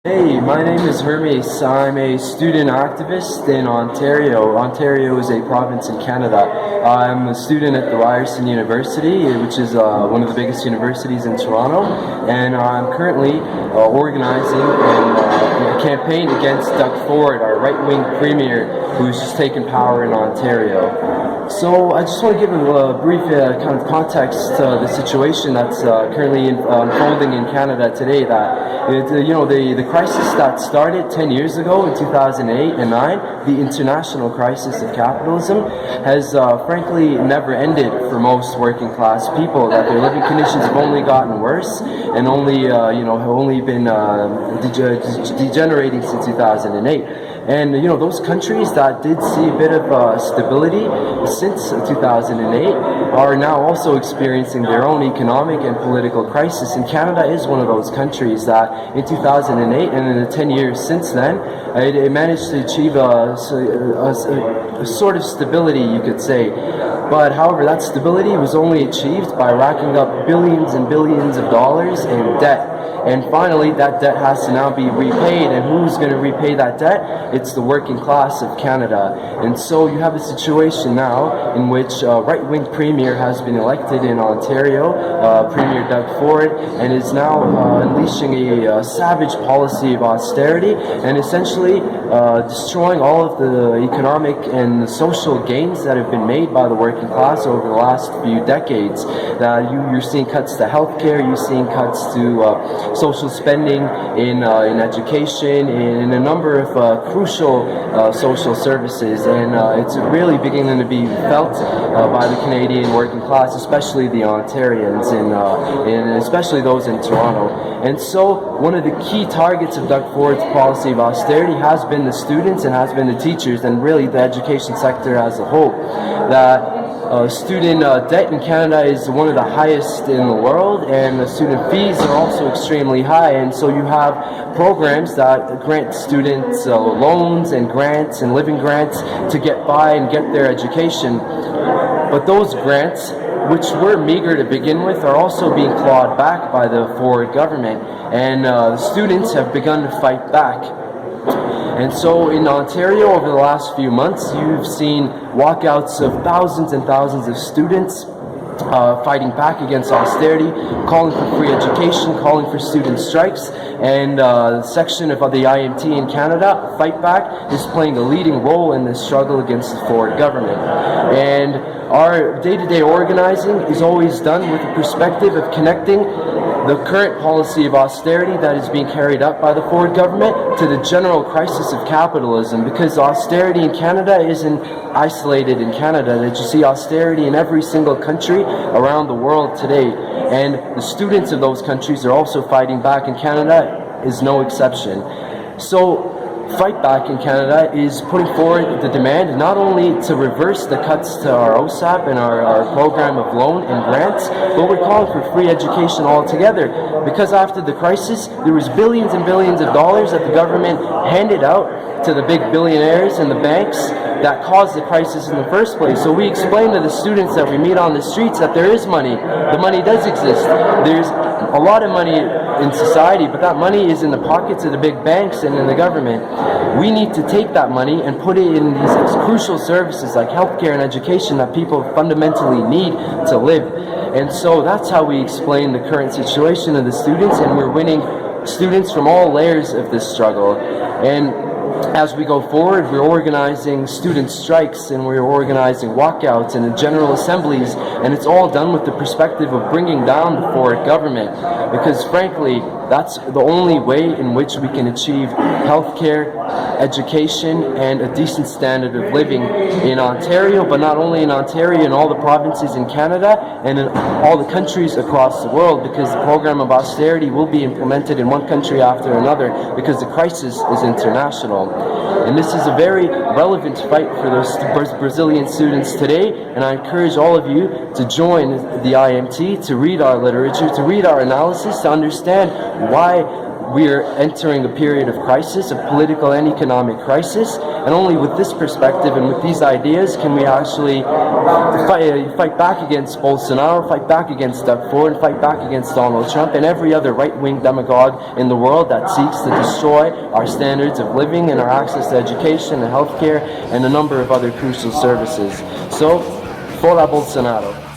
Hey, my name is Hermes. I'm a student activist in Ontario. Ontario is a province in Canada. I'm a student at the Ryerson University, which is one of the biggest universities in Toronto, and I'm currently organizing a campaign against Doug Ford, our right-wing premier, who's just taken power in Ontario. So I just want to give a brief kind of context to the situation that's currently unfolding in Canada today. That the crisis that started 10 years ago in 2008 and 9, the international crisis of capitalism, has frankly never ended for most working class people. That their living conditions have only gotten worse and have only been degenerating since 2008. And those countries that did see a bit of stability since 2008 are now also experiencing their own economic and political crisis. And Canada is one of those countries that in 2008 and in the 10 years since then, it managed to achieve a sort of stability, you could say. But however, that stability was only achieved by racking up billions and billions of dollars in debt. And finally, that debt has to now be repaid. And who's going to repay that debt? It's the working class of Canada. And so you have a situation now in which a right-wing premier has been elected in Ontario, Premier Doug Ford, and is now unleashing a savage policy of austerity and essentially destroying all of the economic and social gains that have been made by the working class over the last few decades. You're seeing cuts to healthcare, you're seeing cuts to social spending in education, in a number of crucial social services, and it's really beginning to be felt by the Canadian working class, especially the Ontarians, and especially those in Toronto. And so one of the key targets of Doug Ford's policy of austerity has been the students and has been the teachers and really the education sector as a whole. Student debt in Canada is one of the highest in the world, and the student fees are also extremely high, and so you have programs that grant students loans and grants and living grants to get by and get their education. But those grants, which were meager to begin with, are also being clawed back by the Ford government, and the students have begun to fight back. And so in Ontario over the last few months, you've seen walkouts of thousands and thousands of students fighting back against austerity, calling for free education, calling for student strikes, and the section of the IMT in Canada, FightBack, is playing a leading role in this struggle against the Ford government. And our day-to-day organizing is always done with the perspective of connecting the current policy of austerity that is being carried out by the Ford government to the general crisis of capitalism, because austerity in Canada isn't isolated in Canada, that you see austerity in every single country around the world today, and the students of those countries are also fighting back, and Canada is no exception. So Fight Back in Canada is putting forward the demand not only to reverse the cuts to our OSAP and our program of loan and grants, but we're calling for free education altogether, because after the crisis there was billions and billions of dollars that the government handed out to the big billionaires and the banks that caused the crisis in the first place. So we explain to the students that we meet on the streets that there is money. The money does exist. There's a lot of money in society, but that money is in the pockets of the big banks and in the government. We need to take that money and put it in these crucial services like healthcare and education that people fundamentally need to live. And so that's how we explain the current situation of the students, and we're winning students from all layers of this struggle. And as we go forward, we're organizing student strikes and we're organizing walkouts and general assemblies, and it's all done with the perspective of bringing down the Ford government, because frankly that's the only way in which we can achieve healthcare, education, and a decent standard of living in Ontario, but not only in Ontario, in all the provinces in Canada and in all the countries across the world, because the program of austerity will be implemented in one country after another, because the crisis is international. And this is a very relevant fight for those Brazilian students today, and I encourage all of you to join the IMT, to read our literature, to read our analysis, to understand why we are entering a period of crisis, of political and economic crisis, and only with this perspective and with these ideas can we actually fight back against Bolsonaro, fight back against Doug Ford, and fight back against Donald Trump and every other right-wing demagogue in the world that seeks to destroy our standards of living and our access to education and healthcare and a number of other crucial services. So, Fora Bolsonaro.